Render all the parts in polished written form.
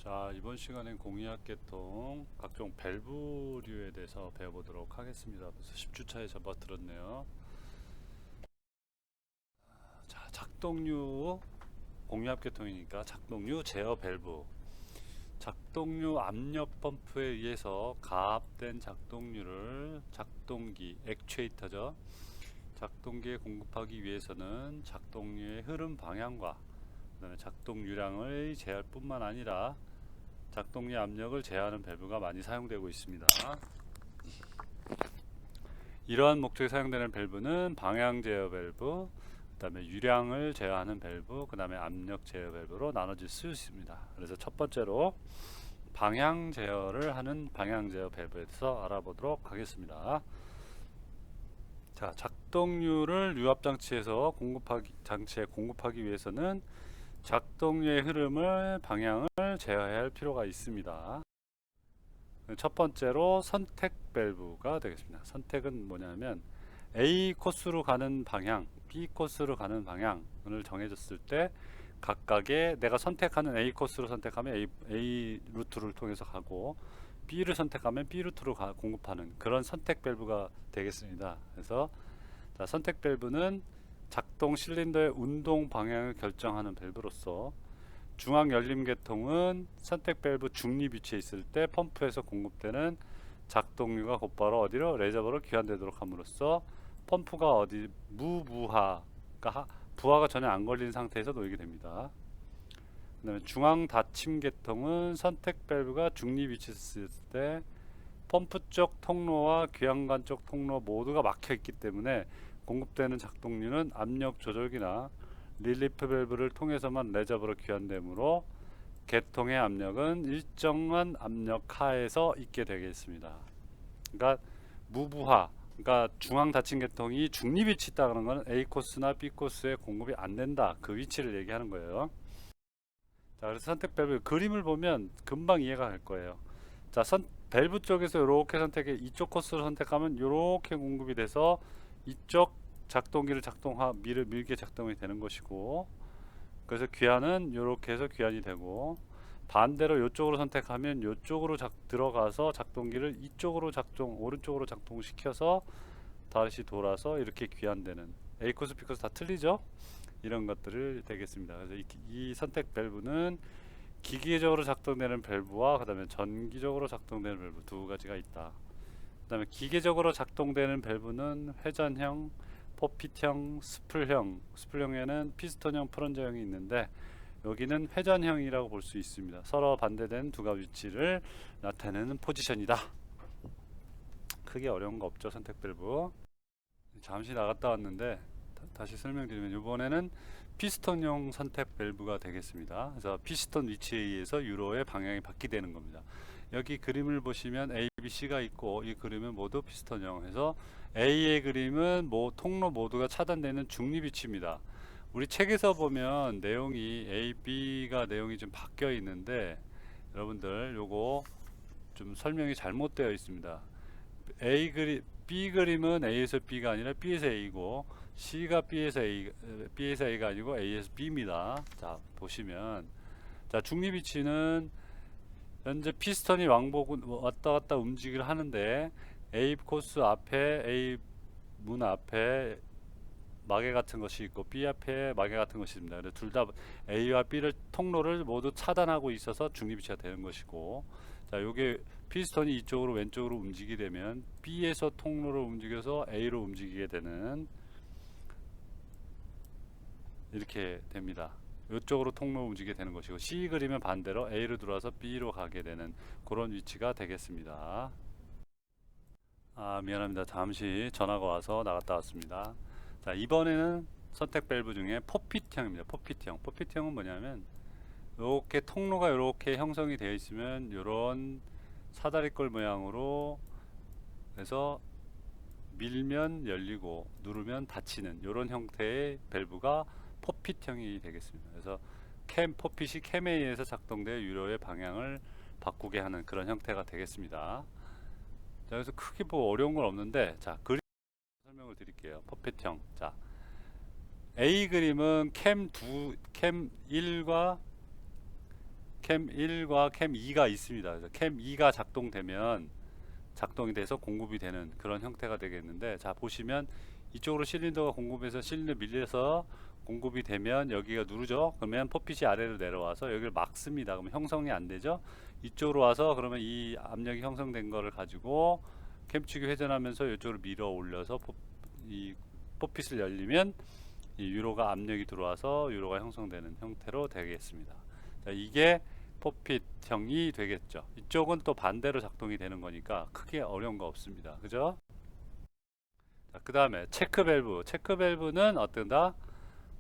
자, 이번 시간엔 공이학 계통 각종 밸브류에 대해서 배워보도록 하겠습니다. 벌써 10주차에 접어들었네요. 자, 작동류 공유압 계통이니까 작동류 제어 밸브. 작동류 압력 펌프에 의해서 가압된 작동류를 작동기, 액추에이터죠. 작동기에 공급하기 위해서는 작동류의 흐름 방향과 그다음에 작동류량을 제어할 뿐만 아니라 작동류 압력을 제어하는 밸브가 많이 사용되고 있습니다. 이러한 목적에 사용되는 밸브는 방향 제어 밸브, 그 다음에 유량을 제어하는 밸브, 그 다음에 압력 제어 밸브로 나눠질 수 있습니다. 그래서 첫 번째로 방향 제어를 하는 방향 제어 밸브에 대해서 알아보도록 하겠습니다. 자, 작동류를 유압 장치에서 장치에 공급하기 위해서는 작동류의 흐름을 방향을 제어해야 할 필요가 있습니다. 첫 번째로 선택 밸브가 되겠습니다. 선택은 뭐냐면 A 코스로 가는 방향, B 코스로 가는 방향을 정해졌을 때 각각의 내가 선택하는 A 코스로 선택하면 A 루트를 통해서 가고 B를 선택하면 B 루트로 공급하는 그런 선택 밸브가 되겠습니다. 그래서 자, 선택 밸브는 작동 실린더의 운동 방향을 결정하는 밸브로서 중앙 열림 계통은 선택 밸브 중립 위치에 있을 때 펌프에서 공급되는 작동류가 곧바로 어디로 레저버로 귀환되도록 함으로써 펌프가 어디 무부하, 그러니까 부하가 전혀 안 걸린 상태에서 놓이게 됩니다. 그다음에 중앙 닫힘 계통은 선택 밸브가 중립 위치에 있을 때 펌프 쪽 통로와 귀환관 쪽 통로 모두가 막혀 있기 때문에 공급되는 작동류는 압력 조절기나 릴리프 밸브를 통해서만 레저버로 귀환되므로 계통의 압력은 일정한 압력 하에서 있게 되겠습니다. 그러니까 무부하, 그러니까 중앙 닫힌 계통이 중립 위치 있다는 것은 A 코스나 B 코스에 공급이 안 된다. 그 위치를 얘기하는 거예요. 자, 그래서 선택 밸브 그림을 보면 금방 이해가 갈 거예요. 자, 밸브 쪽에서 이렇게 선택해 이쪽 코스를 선택하면 이렇게 공급이 돼서 이쪽 작동기를 밀게 작동이 되는 것이고, 그래서 귀환은 이렇게 해서 귀환이 되고, 반대로 이쪽으로 선택하면 이쪽으로 들어가서 작동기를 이쪽으로 오른쪽으로 작동시켜서 다시 돌아서 이렇게 귀환되는 A 코스 B 코스 다 틀리죠? 이런 것들을 되겠습니다. 그래서 이 선택 밸브는 기계적으로 작동되는 밸브와 그 다음에 전기적으로 작동되는 밸브 두 가지가 있다. 그 다음에 기계적으로 작동되는 밸브는 회전형, 포핏형, 스플형에는 피스톤형, 프런저형이 있는데 여기는 회전형이라고 볼 수 있습니다. 서로 반대된 두 가지 위치를 나타내는 포지션이다. 크게 어려운 거 없죠. 선택 밸브. 잠시 나갔다 왔는데 다시 설명드리면 이번에는 피스톤형 선택 밸브가 되겠습니다. 그래서 피스톤 위치에 의해서 유로의 방향이 바뀌게 되는 겁니다. 여기 그림을 보시면 A, B, C가 있고 이 그림은 모두 피스톤형 해서 A의 그림은 통로 모두가 차단되는 중립 위치입니다. 우리 책에서 보면 내용이 A, B가 내용이 좀 바뀌어 있는데 여러분들 요거 좀 설명이 잘못되어 있습니다. B 그림은 A에서 B가 아니라 B에서 A고 C가 B에서 A가 아니고 A에서 B입니다. 자, 보시면 자, 중립 위치는 현재 피스톤이 왔다 갔다 움직이를 하는데 A 코스 앞에 A 문 앞에 마개 같은 것이 있고 B 앞에 마개 같은 것이 있습니다. 둘 다 A와 B를 통로를 모두 차단하고 있어서 중립 위치가 되는 것이고, 자, 요게 피스톤이 이쪽으로 왼쪽으로 움직이게 되면 B에서 통로를 움직여서 A로 움직이게 되는 이렇게 됩니다. 이쪽으로 통로 움직이게 되는 것이고, C 그리면 반대로 A로 들어와서 B로 가게 되는 그런 위치가 되겠습니다. 미안합니다. 잠시 전화가 와서 나갔다 왔습니다. 자, 이번에는 선택 밸브 중에 포핏형입니다. 포핏형은 뭐냐면 이렇게 통로가 이렇게 형성이 되어 있으면 이런 사다리꼴 모양으로 해서 밀면 열리고 누르면 닫히는 이런 형태의 밸브가 포핏형이 되겠습니다. 그래서 포핏이 캠에 의해서 작동되어 유로의 방향을 바꾸게 하는 그런 형태가 되겠습니다. 자, 그래서 크게 뭐 어려운 건 없는데, 자, 그림 설명을 드릴게요. 포핏형. 자, A 그림은 캠 1과 캠 1과 캠 2가 있습니다. 그래서 캠 2가 작동이 돼서 공급이 되는 그런 형태가 되겠는데, 자 보시면 이쪽으로 실린더가 공급해서 실린더 밀려서 공급이 되면 여기가 누르죠. 그러면 포핏이 아래로 내려와서 여기를 막습니다. 그러면 형성이 안 되죠. 이쪽으로 와서 그러면 이 압력이 형성된 거를 가지고 캠축이 회전하면서 이쪽으로 밀어 올려서 이 포핏을 열리면 이 유로가 압력이 들어와서 유로가 형성되는 형태로 되겠습니다. 자, 이게 포핏형이 되겠죠. 이쪽은 또 반대로 작동이 되는 거니까 크게 어려운 거 없습니다. 그죠? 그 다음에 체크 밸브는 어떤다?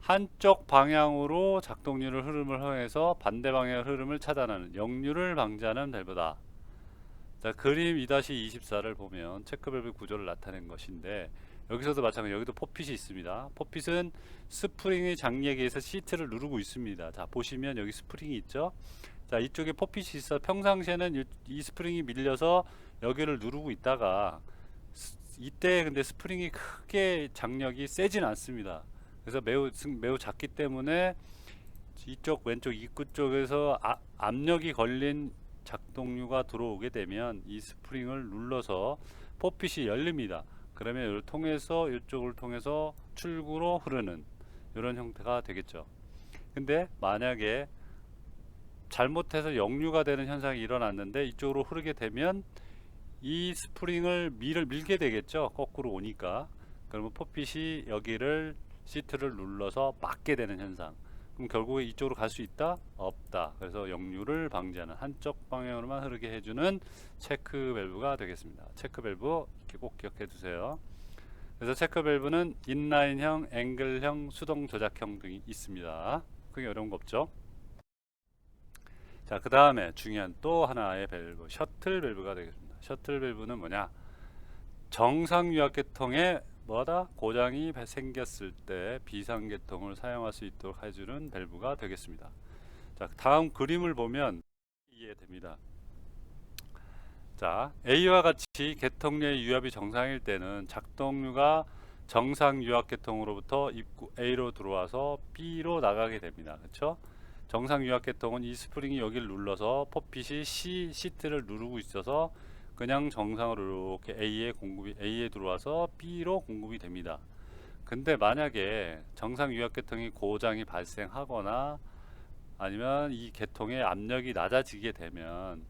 한쪽 방향으로 작동률을 흐름을 허용해서 반대 방향의 흐름을 차단하는, 역류를 방지하는 밸브다. 자, 그림 2-24를 보면 체크 밸브 구조를 나타낸 것인데, 여기서도 마찬가지로 여기도 포핏이 있습니다. 포핏은 스프링의 장력에 의해서 시트를 누르고 있습니다. 자 보시면 여기 스프링이 있죠. 자 이쪽에 포핏이 있어. 평상시에는 이 스프링이 밀려서 여기를 누르고 있다가 이때 근데 스프링이 크게 장력이 세진 않습니다. 그래서 매우 작기 때문에 이쪽 왼쪽 입구 쪽에서 압력이 걸린 작동류가 들어오게 되면 이 스프링을 눌러서 포핏이 열립니다. 그러면 이걸 통해서 이쪽을 통해서 출구로 흐르는 이런 형태가 되겠죠. 근데 만약에 잘못해서 역류가 되는 현상이 일어났는데 이쪽으로 흐르게 되면 이 스프링을 밀게 되겠죠. 거꾸로 오니까. 그러면 포핏이 여기를 시트를 눌러서 막게 되는 현상. 그럼 결국에 이쪽으로 갈 수 있다? 없다. 그래서 역류를 방지하는, 한쪽 방향으로만 흐르게 해주는 체크 밸브가 되겠습니다. 체크 밸브 이렇게 꼭 기억해 두세요. 그래서 체크 밸브는 인라인형, 앵글형, 수동 조작형 등이 있습니다. 크게 어려운 거 없죠. 자, 그 다음에 중요한 또 하나의 밸브, 셔틀 밸브가 되겠습니다. 셔틀 밸브는 뭐냐? 정상 유압계통에 고장이 생겼을 때 비상계통을 사용할 수 있도록 해주는 밸브가 되겠습니다. 자, 다음 그림을 보면 이해됩니다. 자, A와 같이 계통류의 유압이 정상일 때는 작동류가 정상 유압계통으로부터 입구 A로 들어와서 B로 나가게 됩니다. 그렇죠? 정상 유압계통은 이 스프링이 여기를 눌러서 포핏이 시트를 누르고 있어서 그냥 정상으로 이렇게 A에 들어와서 B로 공급이 됩니다. 근데 만약에 정상 유압계통이 고장이 발생하거나 아니면 이 계통의 압력이 낮아지게 되면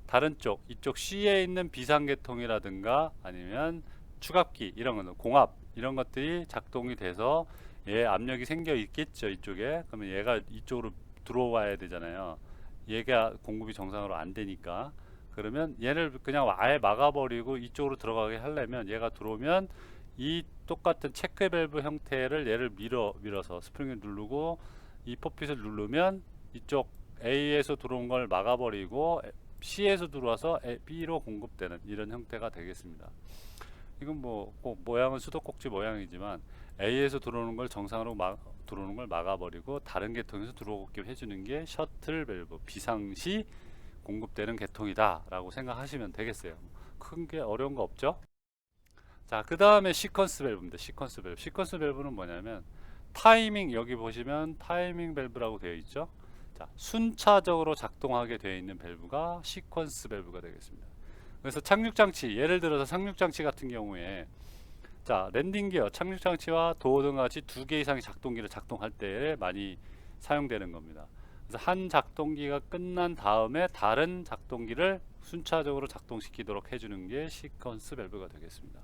다른 쪽, 이쪽 C에 있는 비상계통이라든가 아니면 추갑기 이런 거는 공압 이런 것들이 작동이 돼서 얘 압력이 생겨 있겠죠. 이쪽에. 그러면 얘가 이쪽으로 들어와야 되잖아요. 얘가 공급이 정상으로 안 되니까. 그러면 얘를 그냥 아예 막아버리고 이쪽으로 들어가게 하려면, 얘가 들어오면 이 똑같은 체크 밸브 형태를 얘를 밀어서 스프링을 누르고 이 포핏을 누르면 이쪽 A에서 들어온 걸 막아버리고 C에서 들어와서 B로 공급되는 이런 형태가 되겠습니다. 이건 뭐 꼭 모양은 수도꼭지 모양이지만 A에서 들어오는 걸 정상으로 들어오는 걸 막아버리고 다른 계통에서 들어오게 해주는 게 셔틀 밸브, 비상시 공급되는 계통이다 라고 생각하시면 되겠어요. 큰 게 어려운 거 없죠? 자, 그 다음에 시퀀스 밸브입니다. 시퀀스 밸브는 뭐냐면 타이밍, 여기 보시면 타이밍 밸브라고 되어 있죠. 자, 순차적으로 작동하게 되어 있는 밸브가 시퀀스 밸브가 되겠습니다. 그래서 착륙장치, 예를 들어서 착륙장치 같은 경우에 자, 랜딩 기어, 착륙장치와 도어 등 같이 2개 이상의 작동기를 작동할 때 많이 사용되는 겁니다. 그래서 한 작동기가 끝난 다음에 다른 작동기를 순차적으로 작동시키도록 해주는 게 시퀀스 밸브가 되겠습니다.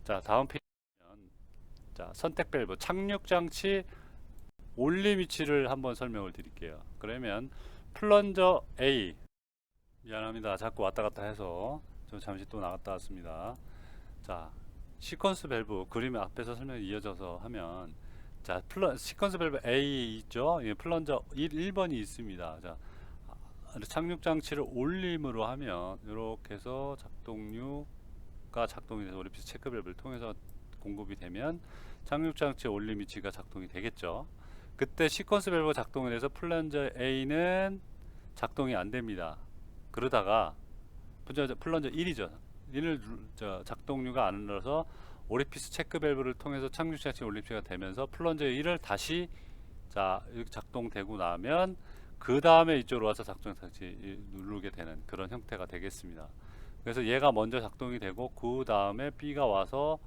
자, 다음 페이지는 자, 선택 밸브, 착륙장치 올림 위치를 한번 설명을 드릴게요. 그러면 플런저 A, 미안합니다. 자꾸 왔다 갔다 해서 저 잠시 또 나갔다 왔습니다. 자, 시퀀스 밸브 그림 앞에서 설명이 이어져서 하면, 자, 시퀀스 밸브 A 있죠? 예, 플런저 1번이 있습니다. 자, 착륙장치를 올림으로 하면 이렇게 해서 작동류가 작동이 돼서 오리피스 체크 밸브를 통해서 공급이 되면 착륙장치 올림 위치가 작동이 되겠죠. 그때 시퀀스 밸브가 작동이 돼서 플런저 A는 작동이 안 됩니다. 그러다가 플런저 1이죠. 1을 작동류가 안 눌러서 오리피스 체크 밸브를 통해서 착륙장치 올림치가 되면서 플런저 1을 다시 자, 이렇게 작동되고 나면 그 다음에 이쪽으로 와서 작동 장치 누르게 되는 그런 형태가 되겠습니다. 그래서 얘가 먼저 작동이 되고 그 다음에 B가 와서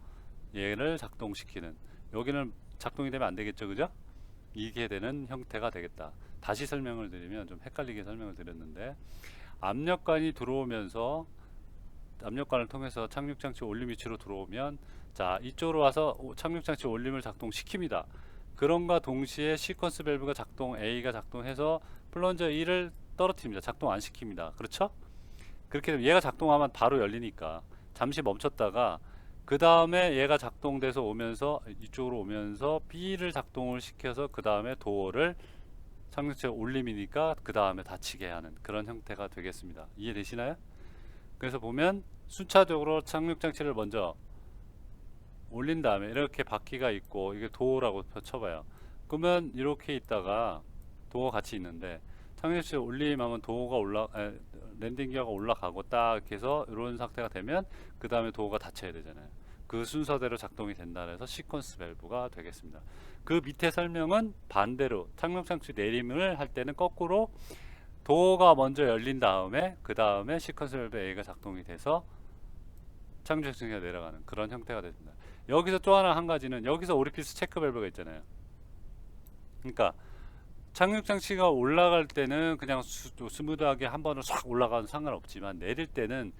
얘를 작동시키는, 여기는 작동이 되면 안 되겠죠, 그죠? 이게 되는 형태가 되겠다. 다시 설명을 드리면, 좀 헷갈리게 설명을 드렸는데, 압력관이 들어오면서 압력관을 통해서 착륙장치 올림 위치로 들어오면, 자, 이쪽으로 와서 착륙장치 올림을 작동시킵니다. 그런가 동시에 시퀀스 밸브가 작동, A가 작동해서 플런저 1을 떨어뜨립니다. 작동 안 시킵니다. 그렇죠? 그렇게 되면 얘가 작동하면 바로 열리니까 잠시 멈췄다가 그 다음에 얘가 작동돼서 오면서 이쪽으로 오면서 B를 작동을 시켜서 그 다음에 도어를 착륙체 올림이니까 그 다음에 닫히게 하는 그런 형태가 되겠습니다. 이해되시나요? 그래서 보면 순차적으로 착륙장치를 먼저 올린 다음에 이렇게 바퀴가 있고, 이게 도어라고 쳐봐요. 그러면 이렇게 있다가 도어 같이 있는데, 착륙체 올림하면 도어가 랜딩 기어가 올라가고 딱 이렇게 해서 이런 상태가 되면 그 다음에 도어가 닫혀야 되잖아요. 그 순서대로 작동이 된다 해서 시퀀스 밸브가 되겠습니다. 그 밑에 설명은 반대로 착륙장치 내림을 할 때는 거꾸로 도어가 먼저 열린 다음에 그 다음에 시퀀스 밸브 A가 작동이 돼서 착륙장치가 내려가는 그런 형태가 됩니다. 여기서 또 하나 한 가지는, 여기서 오리피스 체크 밸브가 있잖아요. 그러니까 착륙장치가 올라갈 때는 그냥 스무드하게 한 번은 싹 올라가는 상관없지만, 내릴 때는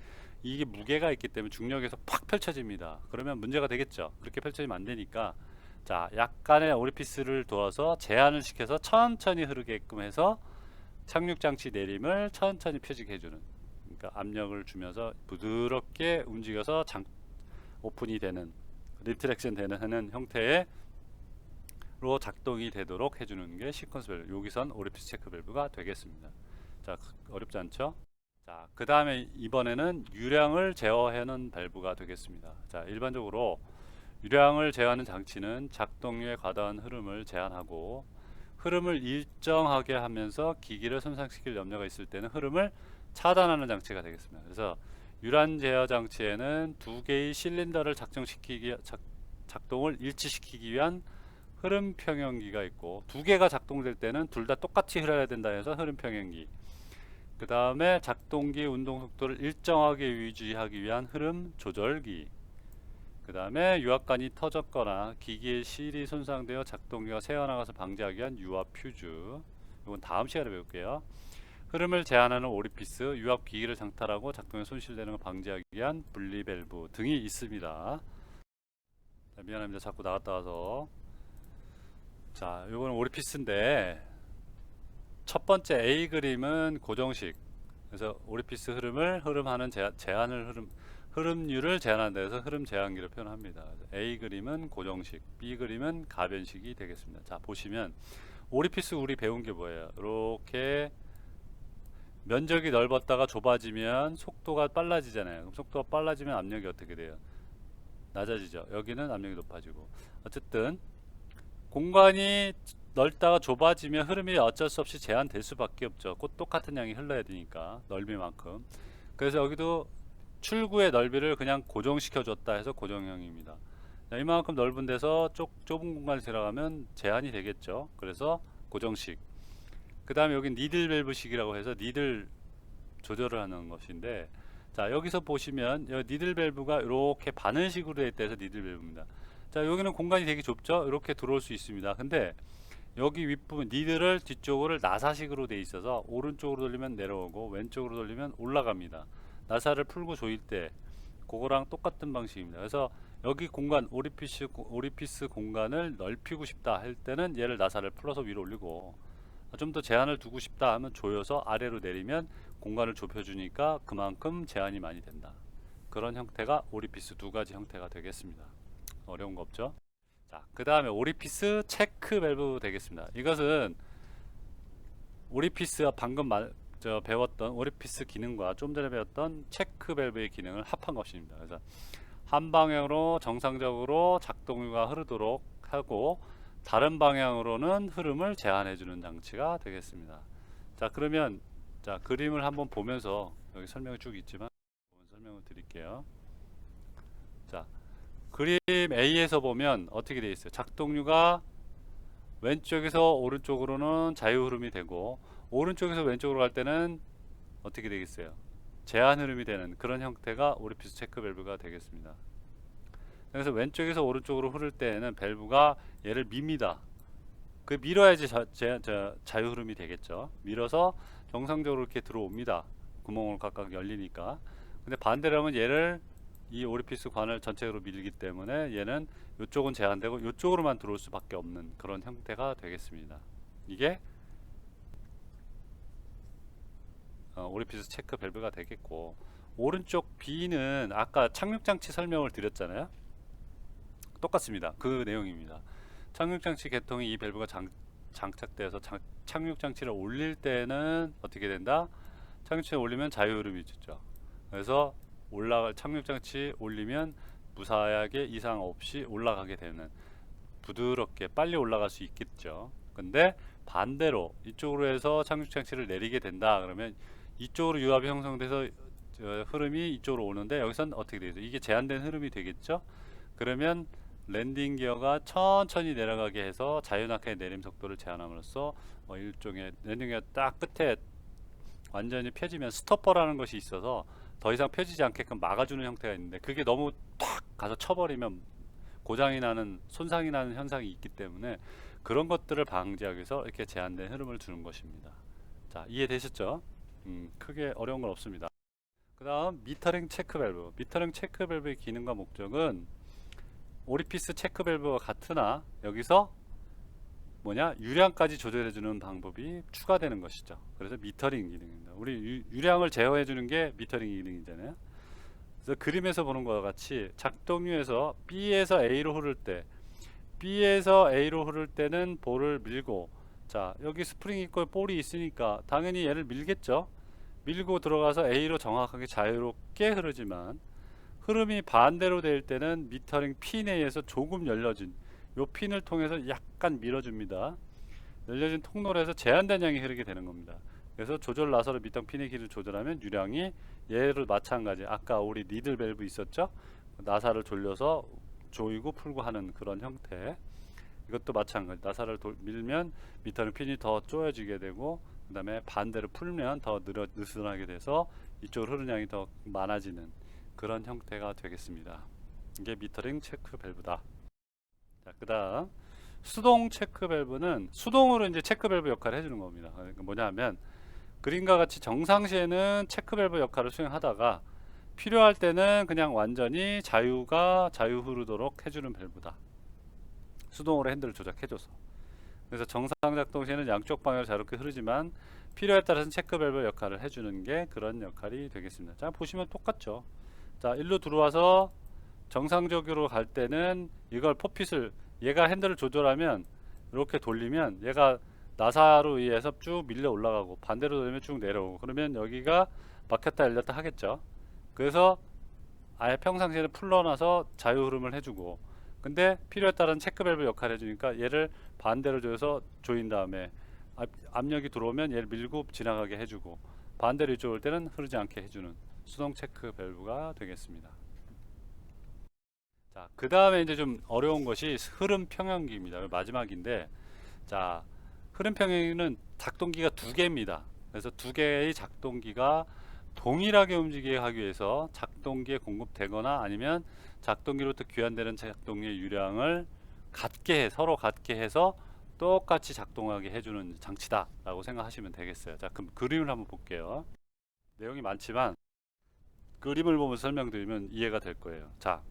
이게 무게가 있기 때문에 중력에서 팍 펼쳐집니다. 그러면 문제가 되겠죠. 그렇게 펼쳐지면 안 되니까, 자, 약간의 오리피스를 두어서 제한을 시켜서 천천히 흐르게끔 해서 착륙장치 내림을 천천히 펴지게 해주는, 그러니까 압력을 주면서 부드럽게 움직여서 오픈이 되는, 리트렉션 되는 형태의 로 작동이 되도록 해주는 게 시퀀스 밸브, 여기선 오리피스 체크 밸브가 되겠습니다. 자, 어렵지 않죠? 자, 그 다음에 이번에는 유량을 제어하는 밸브가 되겠습니다. 자, 일반적으로 유량을 제어하는 장치는 작동류의 과다한 흐름을 제한하고, 흐름을 일정하게 하면서 기기를 손상시킬 염려가 있을 때는 흐름을 차단하는 장치가 되겠습니다. 그래서 유량 제어 장치에는 두 개의 실린더를 작동을 일치시키기 위한 흐름 평형기가 있고, 두 개가 작동될 때는 둘 다 똑같이 흘러야 된다 해서 흐름 평형기, 그 다음에 작동기 운동 속도를 일정하게 유지하기 위한 흐름 조절기, 그 다음에 유압관이 터졌거나 기기의 실이 손상되어 작동기가 새어나가서 방지하기 위한 유압 퓨즈, 이건 다음 시간에 배울게요. 흐름을 제한하는 오리피스, 유압 기기를 장탈하고 작동에 손실되는 걸 방지하기 위한 분리 밸브 등이 있습니다. 자, 미안합니다. 자꾸 나갔다 와서. 자, 요거는 오리피스인데, 첫 번째 A 그림은 고정식, 그래서 오리피스 흐름하는 흐름률을 제한하는 데서 흐름 제한기로 표현합니다. A 그림은 고정식, B 그림은 가변식이 되겠습니다. 자, 보시면 오리피스 우리 배운 게 뭐예요? 이렇게 면적이 넓었다가 좁아지면 속도가 빨라지잖아요. 그럼 속도가 빨라지면 압력이 어떻게 돼요? 낮아지죠. 여기는 압력이 높아지고, 어쨌든 공간이 넓다가 좁아지면 흐름이 어쩔 수 없이 제한될 수밖에 없죠. 꼭 똑같은 양이 흘러야 되니까, 넓이만큼. 그래서 여기도 출구의 넓이를 그냥 고정시켜 줬다 해서 고정형입니다. 자, 이만큼 넓은 데서 좁은 공간에 들어가면 제한이 되겠죠. 그래서 고정식. 그 다음에 여기 니들 밸브식이라고 해서 니들 조절을 하는 것인데, 자, 여기서 보시면 여기 니들 밸브가 이렇게 바늘식으로 되어 있다 해서 니들 밸브입니다. 자, 여기는 공간이 되게 좁죠. 이렇게 들어올 수 있습니다. 근데 여기 윗부분 니들을 뒤쪽으로 나사식으로 되어 있어서 오른쪽으로 돌리면 내려오고 왼쪽으로 돌리면 올라갑니다. 나사를 풀고 조일 때 그거랑 똑같은 방식입니다. 그래서 여기 공간, 오리피스 공간을 넓히고 싶다 할 때는 얘를 나사를 풀어서 위로 올리고, 좀 더 제한을 두고 싶다 하면 조여서 아래로 내리면 공간을 좁혀주니까 그만큼 제한이 많이 된다. 그런 형태가 오리피스 두 가지 형태가 되겠습니다. 어려운 거 없죠? 자, 그 다음에 오리피스 체크 밸브 되겠습니다. 이것은 오리피스와 방금 배웠던 오리피스 기능과 좀 전에 배웠던 체크 밸브의 기능을 합한 것입니다. 그래서 한 방향으로 정상적으로 작동류가 흐르도록 하고, 다른 방향으로는 흐름을 제한해 주는 장치가 되겠습니다. 자, 그러면 자, 그림을 한번 보면서, 여기 설명이 쭉 있지만 설명을 드릴게요. 자, 그림 A에서 보면 어떻게 되어 있어요? 작동류가 왼쪽에서 오른쪽으로는 자유 흐름이 되고, 오른쪽에서 왼쪽으로 갈 때는 어떻게 되겠어요? 제한 흐름이 되는 그런 형태가 오리피스 체크 밸브가 되겠습니다. 그래서 왼쪽에서 오른쪽으로 흐를 때에는 밸브가 얘를 밉니다. 그 밀어야지 자유 흐름이 되겠죠. 밀어서 정상적으로 이렇게 들어옵니다. 구멍을 각각 열리니까. 근데 반대로 하면 얘를 이 오리피스 관을 전체적으로 밀기 때문에 얘는 이쪽은 제한되고 이쪽으로만 들어올 수밖에 없는 그런 형태가 되겠습니다. 이게 오리피스 체크 밸브가 되겠고, 오른쪽 B는 아까 착륙장치 설명을 드렸잖아요. 똑같습니다. 그 내용입니다. 착륙장치 계통이 이 밸브가 장착되어서 착륙장치를 올릴 때는 어떻게 된다? 착륙장치를 올리면 자유흐름이 있죠. 그래서 착륙장치 올리면 무사하게 이상 없이 올라가게 되는, 부드럽게 빨리 올라갈 수 있겠죠. 근데 반대로 이쪽으로 해서 착륙장치를 내리게 된다 그러면 이쪽으로 유압이 형성돼서 흐름이 이쪽으로 오는데, 여기선 어떻게 되죠? 이게 제한된 흐름이 되겠죠. 그러면 랜딩 기어가 천천히 내려가게 해서 자유낙하의 내림 속도를 제한함으로써 일종의 랜딩 기어 딱 끝에 완전히 펴지면 스토퍼라는 것이 있어서 더 이상 펴지지 않게끔 막아주는 형태가 있는데, 그게 너무 탁 가서 쳐버리면 고장이 나는, 손상이 나는 현상이 있기 때문에 그런 것들을 방지하기 위해서 이렇게 제한된 흐름을 주는 것입니다. 자, 이해되셨죠? 크게 어려운 건 없습니다. 그 다음 미터링 체크 밸브. 미터링 체크 밸브의 기능과 목적은 오리피스 체크 밸브와 같으나 여기서 유량까지 조절해주는 방법이 추가되는 것이죠. 그래서 미터링 기능입니다. 우리 유량을 제어해주는 게 미터링 기능이잖아요. 그래서 그림에서 보는 것과 같이 작동류에서 B에서 A로 흐를 때, B에서 A로 흐를 때는 볼을 밀고, 자 여기 스프링 있고 볼이 있으니까 당연히 얘를 밀겠죠. 밀고 들어가서 A로 정확하게 자유롭게 흐르지만, 흐름이 반대로 될 때는 미터링 핀 내에서 조금 열려진 요 핀을 통해서 약간 밀어줍니다. 열려진 통로로 해서 제한된 양이 흐르게 되는 겁니다. 그래서 조절 나사로 미터링 핀의 길이를 조절하면 유량이 얘를 마찬가지, 아까 우리 니들 밸브 있었죠? 나사를 돌려서 조이고 풀고 하는 그런 형태, 이것도 마찬가지. 나사를 밀면 미터링 핀이 더 조여지게 되고, 그 다음에 반대로 풀면 더 느슨하게 돼서 이쪽으로 흐르는 양이 더 많아지는 그런 형태가 되겠습니다. 이게 미터링 체크 밸브다. 자, 그 다음 수동 체크 밸브는 수동으로 이제 체크 밸브 역할을 해주는 겁니다. 그러니까 뭐냐면 그림과 같이 정상시에는 체크 밸브 역할을 수행하다가 필요할 때는 그냥 완전히 자유 흐르도록 해주는 밸브다. 수동으로 핸들을 조작해줘서. 그래서 정상 작동 시에는 양쪽 방향으로 자유롭게 흐르지만 필요에 따라서는 체크 밸브 역할을 해주는 게 그런 역할이 되겠습니다. 자, 보시면 똑같죠. 자, 일로 들어와서 정상적으로 갈 때는 이걸 포핏을, 얘가 핸들을 조절하면 이렇게 돌리면 얘가 나사로 의해서 쭉 밀려 올라가고, 반대로 돌리면 쭉 내려오고, 그러면 여기가 막혔다 열렸다 하겠죠. 그래서 아예 평상시에는 풀러놔서 자유 흐름을 해주고, 근데 필요에 따른 체크 밸브 역할을 해주니까 얘를 반대로 줘서 조인 다음에 압력이 들어오면 얘를 밀고 지나가게 해주고, 반대로 이쪽 올 때는 흐르지 않게 해주는 수동 체크 밸브가 되겠습니다. 자, 그 다음에 이제 좀 어려운 것이 흐름 평형기입니다. 마지막인데, 자, 흐름 평형기는 작동기가 두 개입니다. 그래서 두 개의 작동기가 동일하게 움직이게 하기 위해서 작동기에 공급되거나 아니면 작동기로부터 귀환되는 작동기의 유량을 서로 같게 해서 똑같이 작동하게 해주는 장치다 라고 생각하시면 되겠어요. 자, 그럼 그림을 한번 볼게요. 내용이 많지만 그림을 보면서 설명드리면 이해가 될 거예요. 자,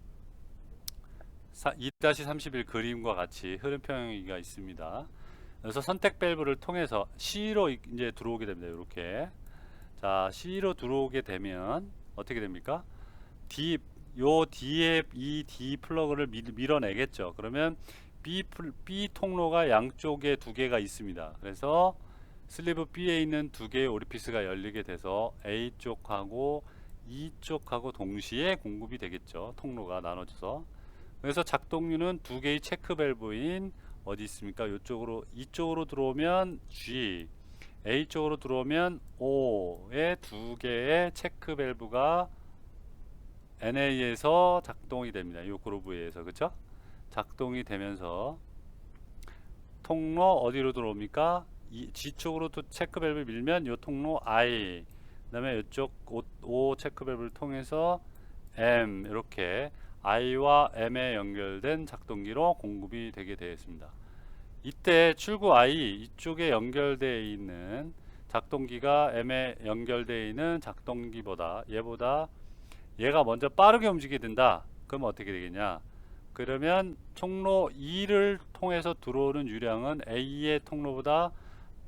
2-31 그림과 같이 흐름 평형기가 있습니다. 그래서 선택 밸브를 통해서 C로 이제 들어오게 됩니다. 이렇게. 자, C로 들어오게 되면 어떻게 됩니까? 요 D에 이 D 플러그를 밀어내겠죠. 그러면 B 통로가 양쪽에 두 개가 있습니다. 그래서 슬리브 B에 있는 두 개의 오리피스가 열리게 돼서 A 쪽하고 E 쪽하고 동시에 공급이 되겠죠. 통로가 나눠져서. 그래서 작동류는 두 개의 체크 밸브인 어디 있습니까? 이쪽으로 들어오면 G, A 쪽으로 들어오면 O의 두 개의 체크 밸브가 NA에서 작동이 됩니다. 이 그루브에 의해서, 그쵸? 작동이 되면서 통로 어디로 들어옵니까? G 쪽으로 또 체크 밸브 밀면 요 통로 I, 그다음에 이쪽 O 체크 밸브를 통해서 M, 이렇게 I와 M에 연결된 작동기로 공급이 되게 되어 있습니다. 이때 출구 I 이쪽에 연결되어 있는 작동기가 M에 연결되어 있는 작동기보다 얘가 먼저 빠르게 움직이게 된다. 그럼 어떻게 되겠냐? 그러면 통로 2를 통해서 들어오는 유량은 A의 통로보다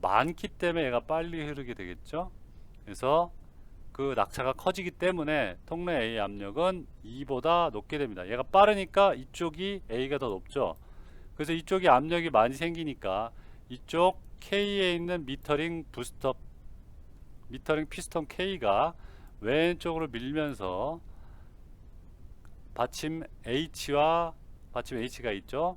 많기 때문에 얘가 빨리 흐르게 되겠죠. 그래서 그 낙차가 커지기 때문에 통로 A 압력은 2보다 높게 됩니다. 얘가 빠르니까 이쪽이 A가 더 높죠. 그래서 이쪽이 압력이 많이 생기니까 이쪽 K에 있는 미터링 피스톤 K가 왼쪽으로 밀면서 받침 H가 있죠.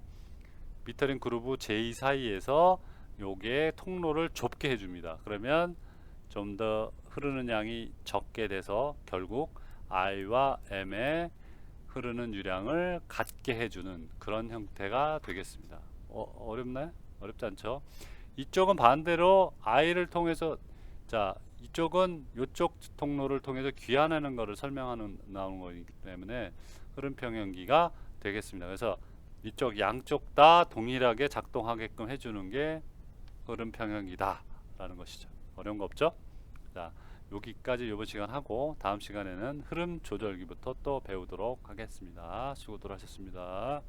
미터링 그루브 J 사이에서 요게 통로를 좁게 해줍니다. 그러면 좀 더 흐르는 양이 적게 돼서 결국 I와 M에 흐르는 유량을 같게 해주는 그런 형태가 되겠습니다. 어렵나요? 어렵지 않죠? 이쪽은 반대로 I를 통해서, 자, 이쪽은 이쪽 통로를 통해서 귀환하는 것을 설명하는 나오는 거기 때문에 흐름 평형기가 되겠습니다. 그래서 이쪽 양쪽 다 동일하게 작동하게끔 해주는 게 흐름 평형기다 라는 것이죠. 어려운 거 없죠? 자, 여기까지 이번 시간 하고 다음 시간에는 흐름 조절기부터 또 배우도록 하겠습니다. 수고들 하셨습니다.